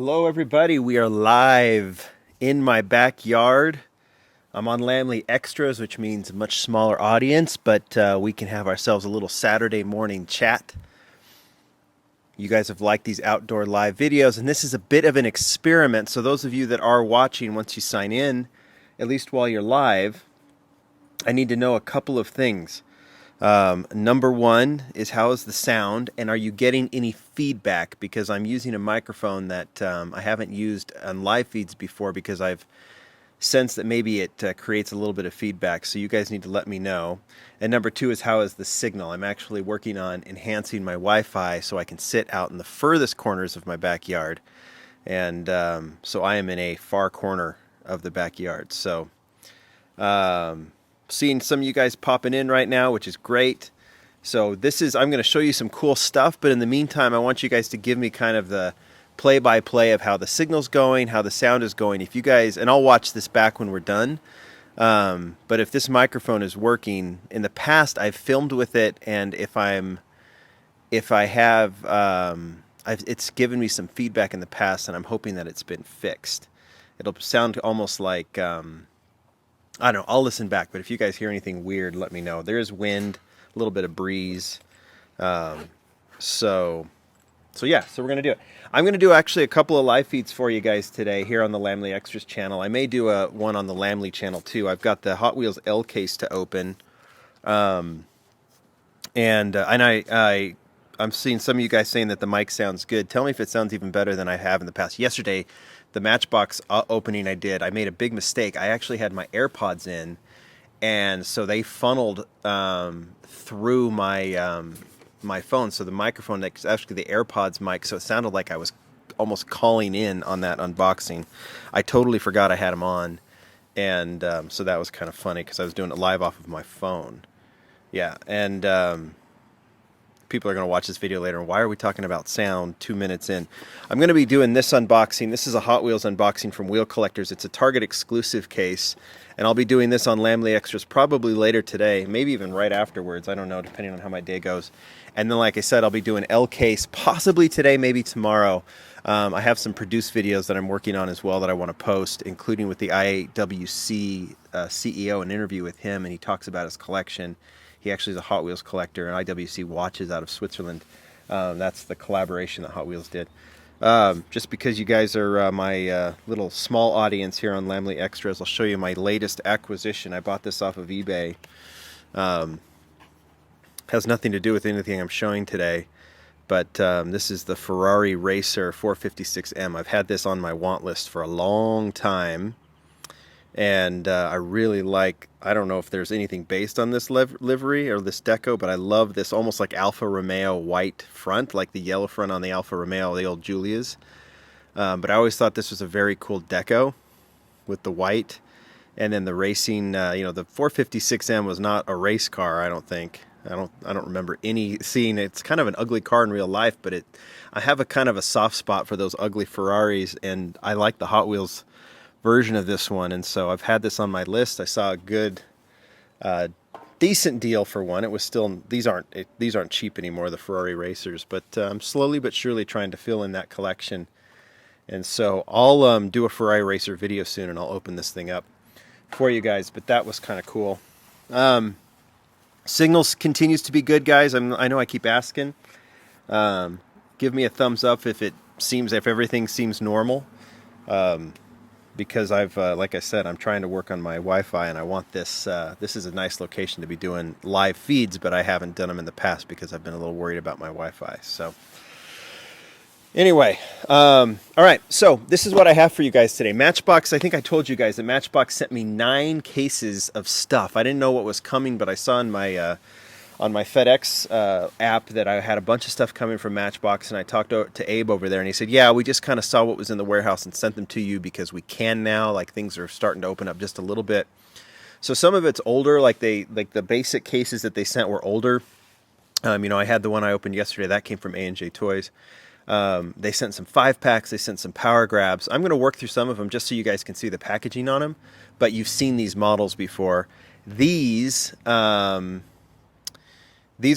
Hello, everybody. We are live in my backyard. I'm on Lamley Extras, which means a much smaller audience, but we can have ourselves a little Saturday morning chat. You guys have liked these outdoor live videos, and this is a bit of an experiment. So, those of you that are watching, once you sign in, at least while you're live, I need to know a couple of things. Number one is, how is the sound, and are you getting any feedback? Because I'm using a microphone that I haven't used on live feeds before, because I've sensed that maybe it creates a little bit of feedback. So you guys need to let me know. And number two is, how is the signal? I'm actually working on enhancing my Wi-Fi so I can sit out in the furthest corners of my backyard. And so I am in a far corner of the backyard. So seeing some of you guys popping in right now, which is great. So I'm going to show you some cool stuff, but in the meantime, I want you guys to give me kind of the play-by-play of how the signal's going, how the sound is going. If you guys, and I'll watch this back when we're done, but if this microphone is working, in the past I've filmed with it, and it's given me some feedback in the past, and I'm hoping that it's been fixed. It'll sound almost like, I don't know, I'll listen back, but if you guys hear anything weird, let me know. There is wind, a little bit of breeze. So we're going to do it. I'm going to do actually a couple of live feeds for you guys today here on the Lamley Extras channel. I may do one on the Lamley channel too. I've got the Hot Wheels L case to open. I'm seeing some of you guys saying that the mic sounds good. Tell me if it sounds even better than I have in the past. Yesterday, the Matchbox opening I made a big mistake. I actually had my AirPods in, and so they funneled through my phone. So the microphone, that's actually the AirPods mic, so it sounded like I was almost calling in on that unboxing. I totally forgot I had them on, and so that was kind of funny because I was doing it live off of my phone. Yeah, and people are going to watch this video later, and why are we talking about sound 2 minutes in? I'm going to be doing this unboxing. This is a Hot Wheels unboxing from Wheel Collectors. It's a Target exclusive case, and I'll be doing this on Lamley Extras probably later today, maybe even right afterwards. I don't know, depending on how my day goes. And then, like I said, I'll be doing L case possibly today, maybe tomorrow. I have some produced videos that I'm working on as well that I want to post, including with the IWC CEO, an interview with him, and he talks about his collection. He actually is a Hot Wheels collector, and IWC watches out of Switzerland. That's the collaboration that Hot Wheels did. Just because you guys are my little small audience here on Lamley Extras, I'll show you my latest acquisition. I bought this off of eBay. Has nothing to do with anything I'm showing today, but this is the Ferrari Racer 456M. I've had this on my want list for a long time. And I really like, I don't know if there's anything based on this livery or this deco, but I love this almost like Alfa Romeo white front, like the yellow front on the Alfa Romeo, the old Giulias. But I always thought this was a very cool deco with the white. And then the racing, the 456M was not a race car, I don't think. I don't remember seeing it. It's kind of an ugly car in real life, but I have a kind of a soft spot for those ugly Ferraris, and I like the Hot Wheels version of this one, and so I've had this on my list. I saw a good decent deal for one. It was still, these aren't cheap anymore, the Ferrari Racers, but I'm slowly but surely trying to fill in that collection. And so I'll do a Ferrari Racer video soon, and I'll open this thing up for you guys. But that was kind of cool. Signals continues to be good, guys. I know I keep asking. Give me a thumbs up if everything seems normal. Because like I said, I'm trying to work on my Wi-Fi, and I want this. This is a nice location to be doing live feeds, but I haven't done them in the past because I've been a little worried about my Wi-Fi. So anyway, all right. So this is what I have for you guys today. Matchbox. I think I told you guys that Matchbox sent me 9 cases of stuff. I didn't know what was coming, but I saw in my on my FedEx app that I had a bunch of stuff coming from Matchbox, and I talked to Abe over there, and he said, yeah, we just kind of saw what was in the warehouse and sent them to you because we can now, like things are starting to open up just a little bit. So some of it's older, like the basic cases that they sent were older. I had the one I opened yesterday, that came from A&J Toys. They sent some 5-packs, they sent some power grabs. I'm going to work through some of them just so you guys can see the packaging on them, but you've seen these models before. These are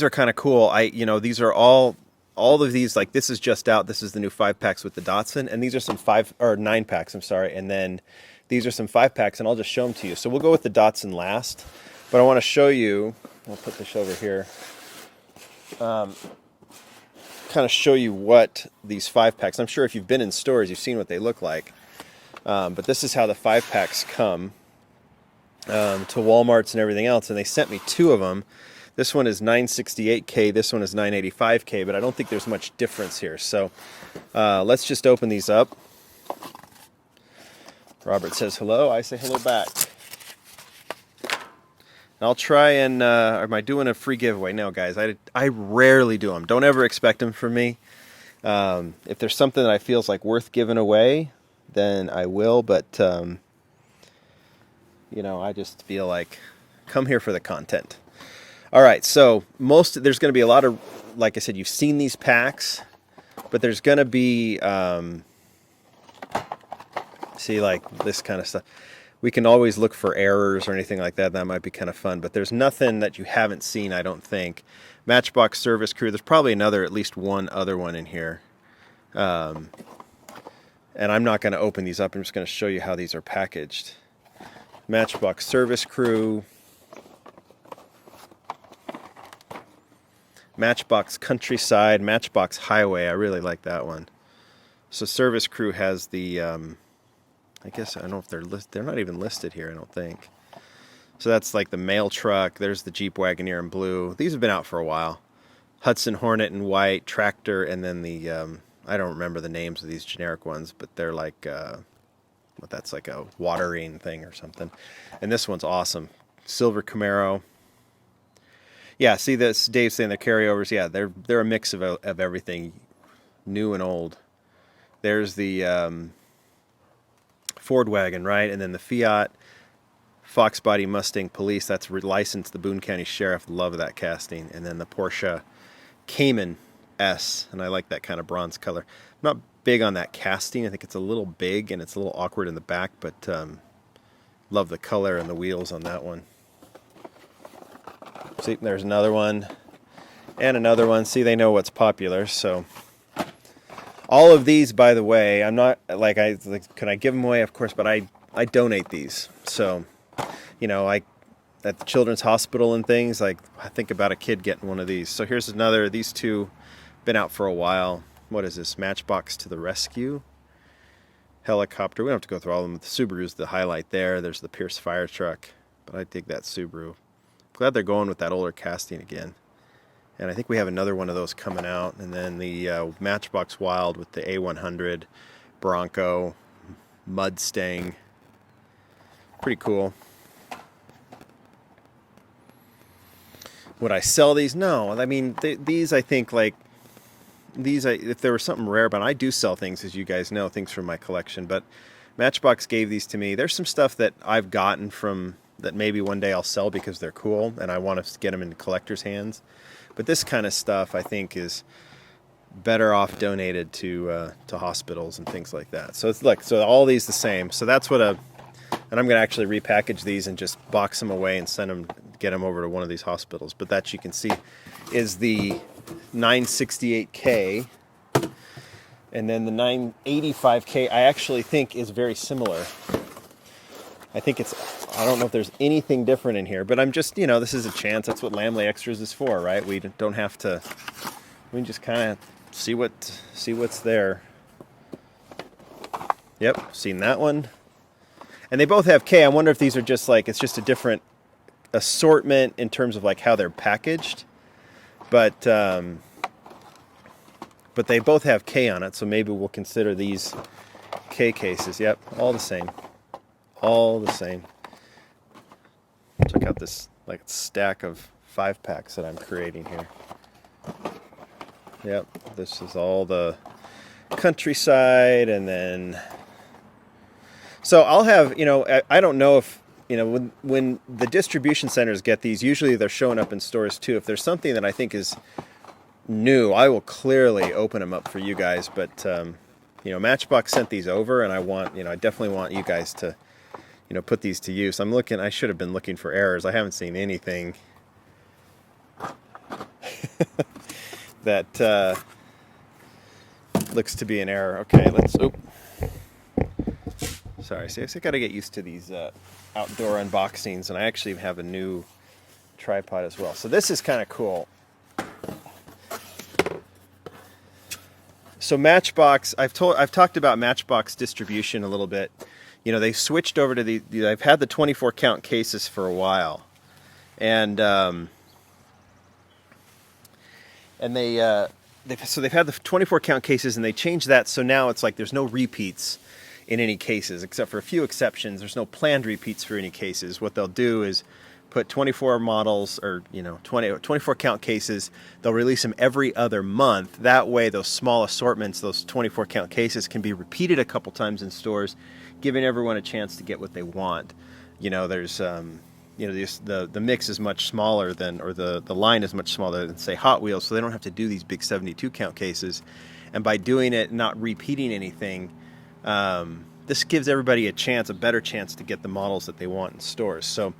kind of cool. These are all all of these, like this is just out. This is the new 5-packs with the Datsun, and these are some 9-packs. I'm sorry, and then these are some 5-packs, and I'll just show them to you. So we'll go with the Datsun last, but I want to show you. I'll put this over here. Kind of show you what these 5-packs. I'm sure if you've been in stores, you've seen what they look like. But this is how the 5-packs come to Walmarts and everything else, and they sent me 2 of them. This one is 968K, this one is 985K, but I don't think there's much difference here. So let's just open these up. Robert says hello, I say hello back. And I'll try and, am I doing a free giveaway? No, guys, I rarely do them. Don't ever expect them from me. If there's something that I feel is like worth giving away, then I will, but you know, I just feel like come here for the content. All right, so there's going to be a lot of, like I said, you've seen these packs, but there's going to be, see, like this kind of stuff. We can always look for errors or anything like that. That might be kind of fun, but there's nothing that you haven't seen, I don't think. Matchbox Service Crew, there's probably at least one other one in here. And I'm not going to open these up. I'm just going to show you how these are packaged. Matchbox Service Crew. Matchbox Countryside. Matchbox Highway. I really like that one. So Service Crew has the, I guess, I don't know if they're not even listed here, I don't think. So that's like the mail truck. There's the Jeep Wagoneer in blue. These have been out for a while. Hudson Hornet in white, Tractor, and then the, I don't remember the names of these generic ones, but they're like, that's like a watering thing or something. And this one's awesome. Silver Camaro. Yeah, see this, Dave's saying they're carryovers. Yeah, they're a mix of everything, new and old. There's the Ford wagon, right? And then the Fiat Fox Body Mustang Police. That's licensed the Boone County Sheriff. Love that casting. And then the Porsche Cayman S, and I like that kind of bronze color. I'm not big on that casting. I think it's a little big and it's a little awkward in the back, but love the color and the wheels on that one. See, there's another one and another one. See, they know what's popular. So all of these, by the way, I'm not like can I give them away? Of course, but I donate these. So, you know, at the Children's Hospital and things, like I think about a kid getting one of these. So here's another. These two been out for a while. What is this? Matchbox to the Rescue. Helicopter. We don't have to go through all of them. The Subaru's the highlight there. There's the Pierce fire truck. But I dig that Subaru. Glad they're going with that older casting again. And I think we have another one of those coming out. And then the Matchbox Wild with the A100, Bronco, Mustang. Pretty cool. Would I sell these? No. I mean, these I think like, if there was something rare, but I do sell things, as you guys know, things from my collection. But Matchbox gave these to me. There's some stuff that I've gotten from that maybe one day I'll sell because they're cool and I want to get them in collectors' hands. But this kind of stuff I think is better off donated to hospitals and things like that. So it's so all these the same. So that's what and I'm going to actually repackage these and just box them away and get them over to one of these hospitals. But that you can see is the 968K, and then the 985K I actually think is very similar. I think I don't know if there's anything different in here, but I'm just, you know, this is a chance. That's what Lamley Extras is for, right? We don't have to, we can just kind of see what's there. Yep, seen that one. And they both have K. I wonder if these are just like, it's just a different assortment in terms of like how they're packaged. But they both have K on it, so maybe we'll consider these K cases. Yep, all the same. All the same. Check out this like stack of 5-packs that I'm creating here. Yep, this is all the Countryside, and then so I'll have, you know, I don't know if, you know, when the distribution centers get these, usually they're showing up in stores too. If there's something that I think is new, I will clearly open them up for you guys. But you know, Matchbox sent these over, and I definitely want you guys to, you know, put these to use. I should have been looking for errors. I haven't seen anything that Looks to be an error. Okay, let's... Oop. Sorry, see, I got to get used to these outdoor unboxings, and I actually have a new tripod as well. So this is kind of cool. So Matchbox, I've talked about Matchbox distribution a little bit. You know, they switched over to I've had the 24 count cases for a while, and they've had the 24 count cases, and they changed that, so now it's like there's no repeats in any cases, except for a few exceptions. There's no planned repeats for any cases. What they'll do is put 24 models, or 24 count cases. They'll release them every other month. That way, those small assortments, those 24 count cases, can be repeated a couple times in stores, giving everyone a chance to get what they want. There's the mix is much smaller than, or the line is much smaller than, say, Hot Wheels, so they don't have to do these big 72 count cases. And by doing it, not repeating anything, this gives everybody a better chance to get the models that they want in stores. So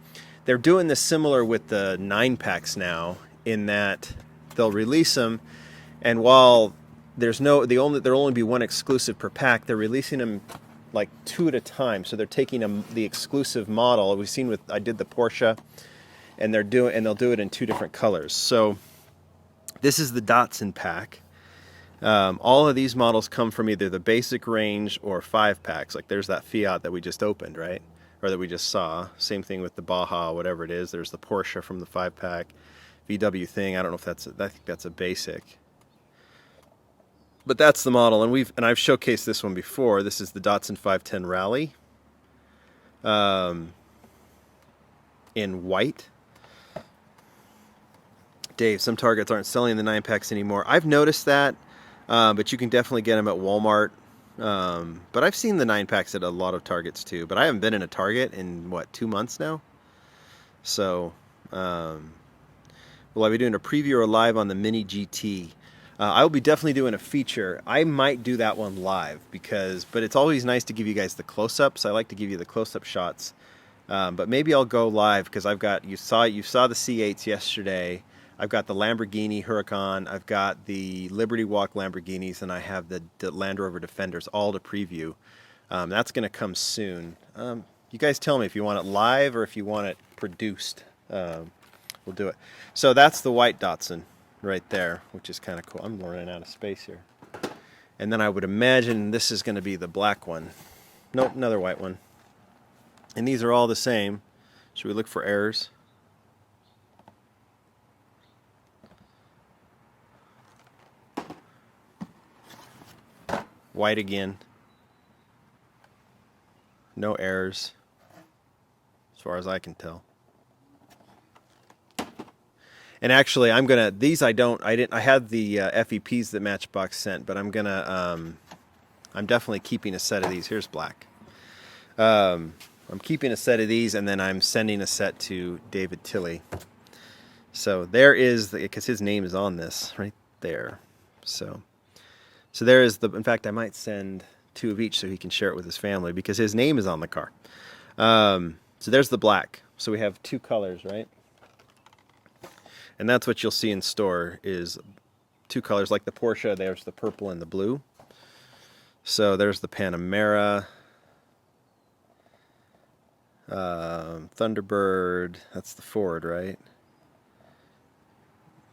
they're doing this similar with the 9-packs now, in that they'll release them, and while there'll only be one exclusive per pack, they're releasing them like 2 at a time. So they're taking the exclusive model. We've seen I did the Porsche, and they'll do it in 2 different colors. So this is the Datsun pack. All of these models come from either the basic range or 5-packs. Like there's that Fiat that we just opened, right? Or that we just saw. Same thing with the Baja, whatever it is. There's the Porsche from the 5-pack. VW thing, I don't know if I think that's a basic. But that's the model, and I've showcased this one before. This is the Datsun 510 Rally. In white. Dave, some Targets aren't selling the 9-packs anymore. I've noticed that, but you can definitely get them at Walmart. But I've seen the 9-packs at a lot of Targets too, but I haven't been in a Target in 2 months now. So will I be doing a preview or live on the Mini GT? I will be definitely doing a feature. I might do that one live, but it's always nice to give you guys the close-ups. I like to give you the close-up shots, but maybe I'll go live, because you saw the C8s yesterday. I've got the Lamborghini Huracan, I've got the Liberty Walk Lamborghinis, and I have the Land Rover Defenders, all to preview. That's going to come soon. You guys tell me if you want it live or if you want it produced. We'll do it. So that's the white Datsun right there, which is kind of cool. I'm running out of space here. And then I would imagine this is going to be the black one. Nope, another white one. And these are all the same. Should we look for errors? White again. No errors, as far as I can tell. And actually, I had the FEPs that Matchbox sent, but I'm definitely keeping a set of these. Here's black. I'm keeping a set of these, and then I'm sending a set to David Tilley. So there is, because his name is on this right there. So there is in fact, I might send 2 of each so he can share it with his family, because his name is on the car. So there's the black. So we have 2 colors, right? And that's what you'll see in store, is 2 colors. Like the Porsche, there's the purple and the blue. So there's the Panamera, Thunderbird, that's the Ford, right?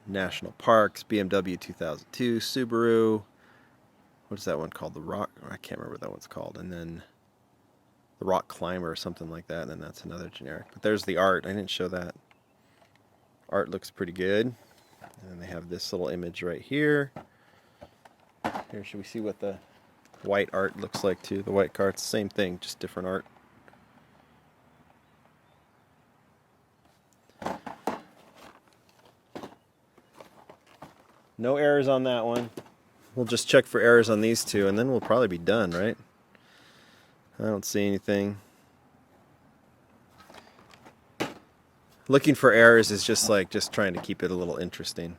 National Parks, BMW 2002, Subaru. What's that one called? The Rock? I can't remember what that one's called. And then the Rock Climber or something like that. And then that's another generic. But there's the art. I didn't show that. Art looks pretty good. And then they have this little image right here. Here, should we see what the white art looks like too? The white car, it's the same thing, just different art. No errors on that one. We'll just check for errors on these 2, and then we'll probably be done, right? I don't see anything. Looking for errors is just trying to keep it a little interesting.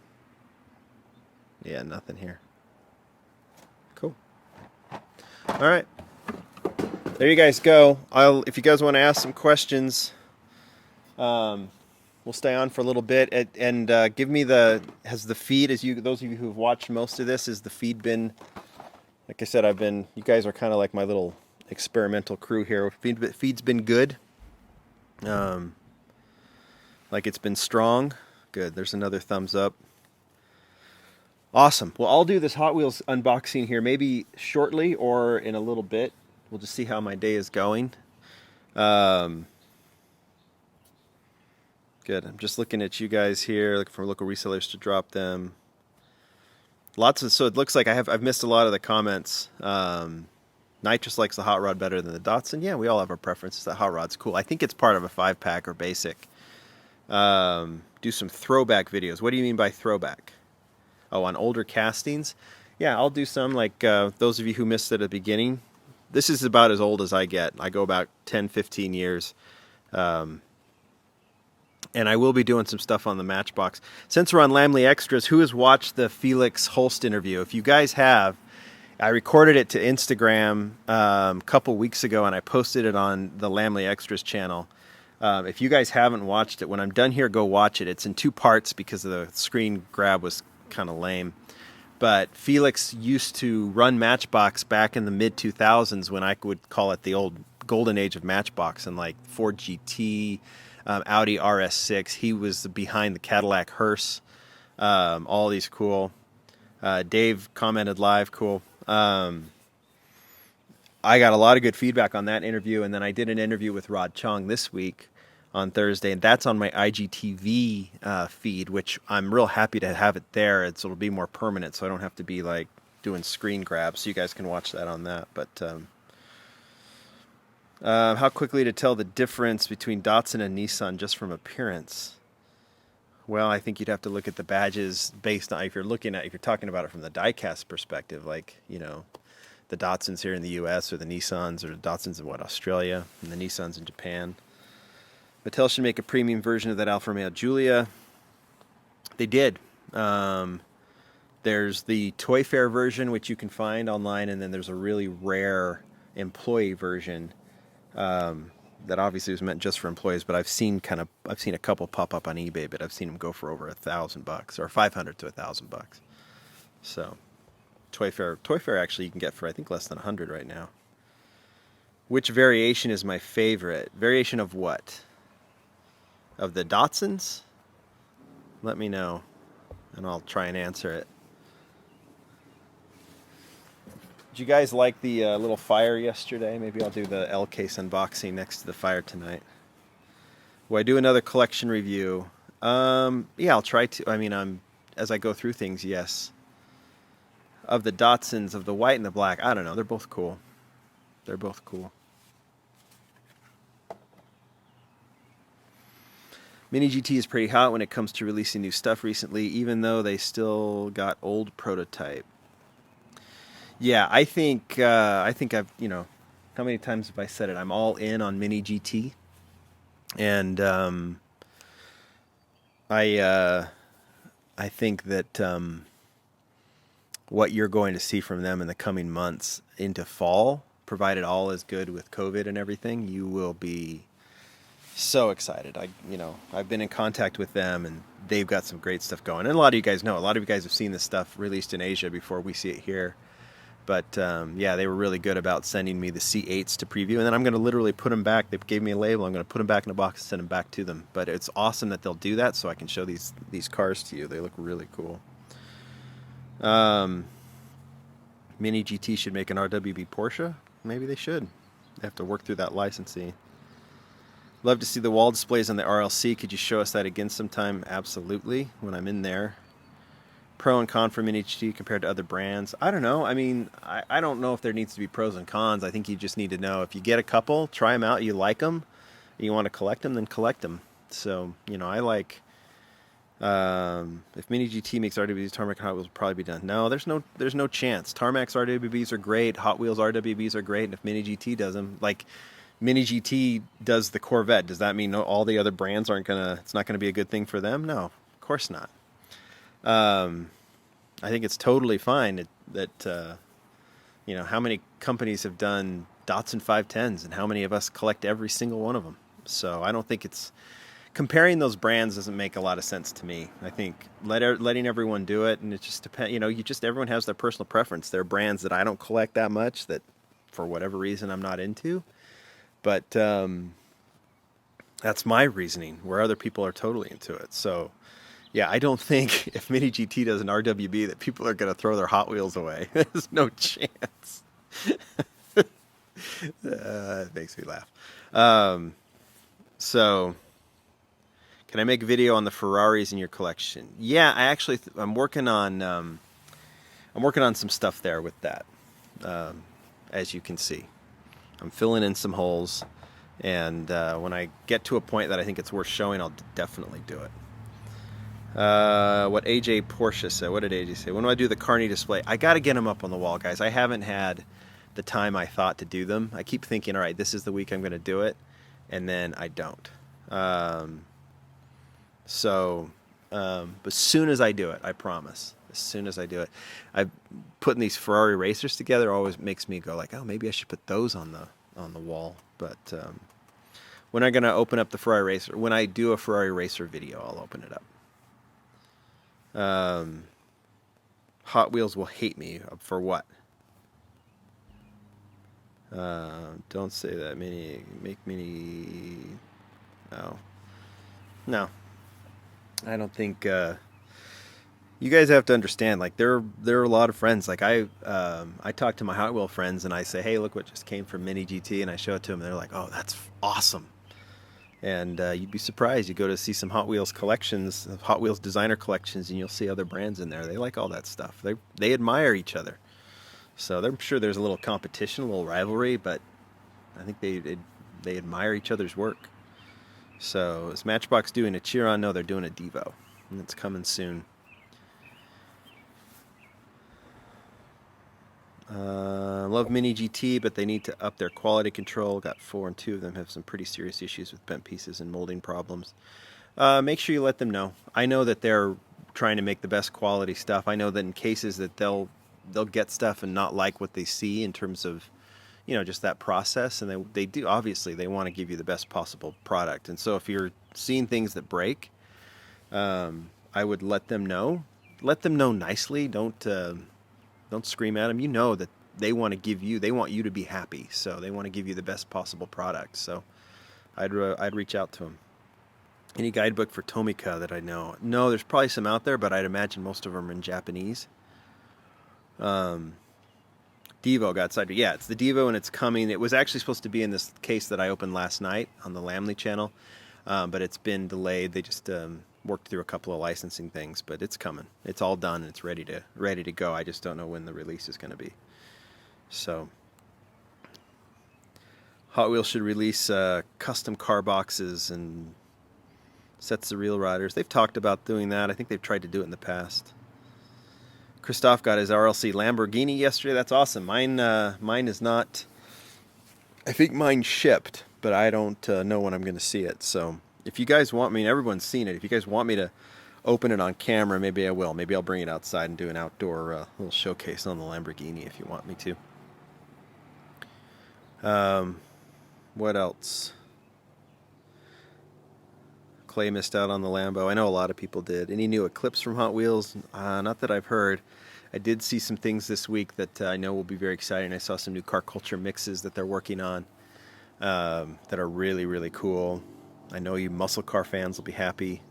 Yeah, nothing here. Cool. All right. There you guys go. If you guys want to ask some questions, we'll stay on for a little bit, and give me has the feed, those of you who've watched most of this, has the feed been Like I said, you guys are kind of like my little experimental crew here. Feed's been good. Um, like it's been strong. Good. There's another thumbs up. Awesome. Well, I'll do this Hot Wheels unboxing here maybe shortly or in a little bit. We'll just see how my day is going. Good. I'm just looking at you guys here, looking for local resellers to drop them. So it looks like I've missed a lot of the comments. Nitrous likes the hot rod better than the Datsun. Yeah, we all have our preferences. The hot rod's cool. I think it's part of a 5-pack or basic. Do some throwback videos. What do you mean by throwback? Oh, on older castings? Yeah, I'll do some, like those of you who missed it at the beginning. This is about as old as I get. I go about 10, 15 years. And I will be doing some stuff on the Matchbox. Since we're on Lamley Extras, who has watched the Felix Holst interview? If you guys have, I recorded it to Instagram a couple weeks ago, and I posted it on the Lamley Extras channel. If you guys haven't watched it, when I'm done here, go watch it. It's in 2 parts because the screen grab was kind of lame. But Felix used to run Matchbox back in the mid-2000s when I would call it the old golden age of Matchbox, and like Ford GT, Audi RS6. He was behind the Cadillac hearse. All these cool. Dave commented live, cool. I got a lot of good feedback on that interview, and then I did an interview with Rod Chong this week on Thursday, and that's on my IGTV feed, which I'm real happy to have it there. It'll be more permanent, so I don't have to be like doing screen grabs, so you guys can watch that on that. But how quickly to tell the difference between Datsun and Nissan just from appearance? Well, I think you'd have to look at the badges based on if you're talking about it from the diecast perspective, like, you know, the Datsuns here in the U.S. or the Nissans, or the Datsuns in Australia, and the Nissans in Japan. Mattel should make a premium version of that Alfa Romeo Giulia. They did. There's the Toy Fair version, which you can find online, and then there's a really rare employee version that obviously was meant just for employees. But I've seen a couple pop up on eBay, but I've seen them go for over $1,000 or $500 to $1,000. So Toy Fair actually you can get for I think less than $100 right now. Which variation is my favorite? Variation of what? Of the Datsuns? Let me know, and I'll try and answer it. Did you guys like the little fire yesterday? Maybe I'll do the L case unboxing next to the fire tonight. Will I do another collection review? Yeah, I'll try to. I mean, as I go through things, yes. Of the Datsuns, of the white and the black, I don't know. They're both cool. They're both cool. Mini GT is pretty hot when it comes to releasing new stuff recently, even though they still got old prototype. Yeah, I think I've, how many times have I said it? I'm all in on Mini GT, and I think that what you're going to see from them in the coming months into fall, provided all is good with COVID and everything, you will be so excited. I've been in contact with them, and they've got some great stuff going. And a lot of you guys know, a lot of you guys have seen this stuff released in Asia before we see it here. But yeah, they were really good about sending me the C8s to preview, and then I'm going to literally put them back. They gave me a label. I'm going to put them back in a box and send them back to them. But it's awesome that they'll do that, so I can show these cars to you. They look really cool. Mini GT should make an RWB Porsche. Maybe they should. They have to work through that licensing. Love to see the wall displays on the RLC. Could you show us that again sometime? Absolutely, when I'm in there. Pro and con for Mini GT compared to other brands? I don't know. I mean, I don't know if there needs to be pros and cons. I think you just need to know if you get a couple, try them out, you like them, you want to collect them, then collect them. So, I like, if Mini GT makes RWBs, Tarmac and Hot Wheels will probably be done. No, there's no chance. Tarmac's RWBs are great, Hot Wheels RWBs are great, and if Mini GT does them, like Mini GT does the Corvette, does that mean all the other brands it's not gonna be a good thing for them? No, of course not. I think it's totally fine that how many companies have done Datsun 510s, and how many of us collect every single one of them. So I don't think it's comparing those brands doesn't make a lot of sense to me. I think letting everyone do it, and it just depends. Everyone has their personal preference. There are brands that I don't collect that much that, for whatever reason, I'm not into. But that's my reasoning. Where other people are totally into it. So, yeah, I don't think if Mini GT does an RWB that people are going to throw their Hot Wheels away. There's no chance. It makes me laugh. So, can I make a video on the Ferraris in your collection? Yeah, I'm working on some stuff there with that. As you can see, I'm filling in some holes, and when I get to a point that I think it's worth showing, I'll definitely do it. What AJ Porsche said. What did AJ say? When do I do the Carney display? I got to get them up on the wall, guys. I haven't had the time I thought to do them. I keep thinking, all right, this is the week I'm going to do it, and then I don't. But as soon as I do it, I promise. As soon as I do it, putting these Ferrari Racers together always makes me go like, oh, maybe I should put those on the wall. But when I'm going to open up the Ferrari Racer, when I do a Ferrari Racer video, I'll open it up. Hot Wheels will hate me for what? Don't say that. Make Mini. No. I don't think. You guys have to understand. Like there are a lot of friends. Like I talk to my Hot Wheel friends and I say, hey, look what just came from Mini GT, and I show it to them. And they're like, oh, that's awesome. And you'd be surprised. You go to see some Hot Wheels collections, Hot Wheels designer collections, and you'll see other brands in there. They like all that stuff. They admire each other. So I'm sure there's a little competition, a little rivalry, but I think they admire each other's work. So is Matchbox doing a Chiron? No, they're doing a Devo, and it's coming soon. Love Mini GT, but they need to up their quality control. Got 4 and 2 of them have some pretty serious issues with bent pieces and molding problems. Make sure you let them know. I know that they're trying to make the best quality stuff. I know that in cases that they'll get stuff and not like what they see in terms of, just that process. And they do, obviously, they want to give you the best possible product. And so if you're seeing things that break, I would let them know. Let them know nicely. Don't scream at them. You know that they want you to be happy. So they want to give you the best possible product. So I'd reach out to them. Any guidebook for Tomica that I know? No, there's probably some out there, but I'd imagine most of them are in Japanese. Devo got cited. Yeah, it's the Devo, and it's coming. It was actually supposed to be in this case that I opened last night on the Lamley channel, but it's been delayed. They just worked through a couple of licensing things, but it's coming. It's all done. And it's ready to go. I just don't know when the release is going to be. So Hot Wheels should release custom car boxes and sets of real riders. They've talked about doing that. I think they've tried to do it in the past. Christoph got his RLC Lamborghini yesterday. That's awesome. Mine is not. I think mine shipped, but I don't know when I'm going to see it. So if you guys want me, and everyone's seen it, if you guys want me to open it on camera, maybe I will. Maybe I'll bring it outside and do an outdoor little showcase on the Lamborghini if you want me to. What else? Clay missed out on the Lambo. I know a lot of people did. Any new Eclipse from Hot Wheels? Not that I've heard. I did see some things this week that I know will be very exciting. I saw some new car culture mixes that they're working on that are really, really cool. I know you muscle car fans will be happy.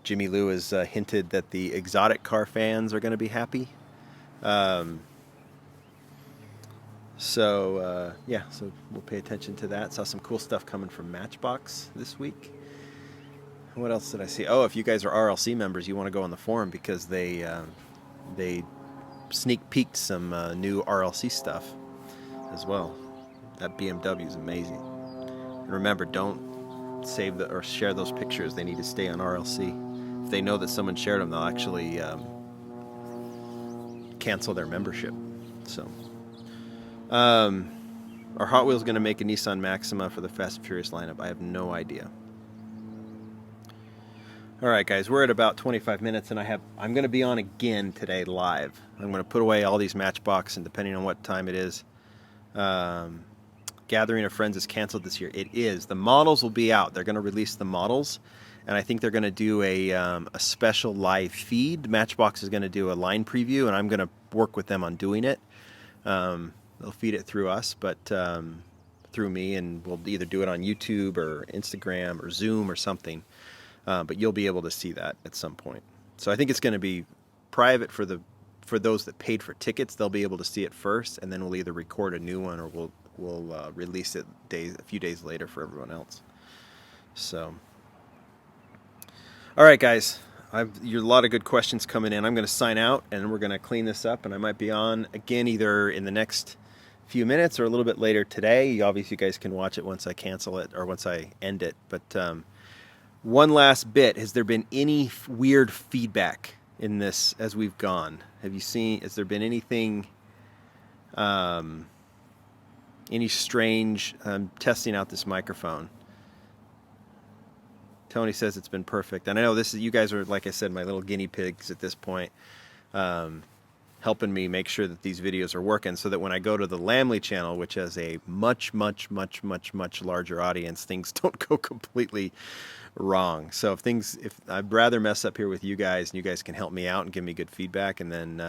Jimmy Lou has hinted that the exotic car fans are going to be happy. So we'll pay attention to that. Saw some cool stuff coming from Matchbox this week. What else did I see? Oh, if you guys are RLC members, you want to go on the forum because they sneak peeked some new RLC stuff as well. That BMW is amazing. And remember, don't save or share those pictures. They need to stay on RLC. If they know that someone shared them, they'll actually cancel their membership. So, are Hot Wheels going to make a Nissan Maxima for the Fast and Furious lineup? I have no idea. All right, guys, we're at about 25 minutes, and I'm going to be on again today live. I'm going to put away all these Matchbox, and depending on what time it is, gathering of friends is canceled this year. It is. The models will be out. They're going to release the models, and I think they're going to do a special live feed. Matchbox is going to do a line preview, and I'm going to work with them on doing it. They'll feed it through us, but through me, and we'll either do it on YouTube or Instagram or Zoom or something. But you'll be able to see that at some point. So I think it's going to be private for those that paid for tickets. They'll be able to see it first, and then we'll either record a new one or we'll release it a few days later for everyone else. So, all right, guys, you're a lot of good questions coming in. I'm going to sign out, and we're going to clean this up, and I might be on again either in the next few minutes or a little bit later today. Obviously, you guys can watch it once I cancel it or once I end it. But one last bit: has there been any weird feedback in this as we've gone? Have you seen? Has there been anything? Any strange? I'm testing out this microphone. Tony says it's been perfect, and I know this is. You guys are, like I said, my little guinea pigs at this point, helping me make sure that these videos are working, so that when I go to the Lamley channel, which has a much larger audience, things don't go completely wrong. So if I'd rather mess up here with you guys, and you guys can help me out and give me good feedback, and then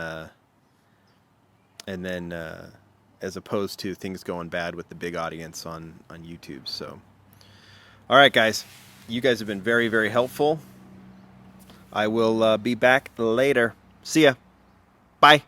as opposed to things going bad with the big audience on YouTube. So, all right, guys, you guys have been very helpful. I will be back later. See ya. Bye.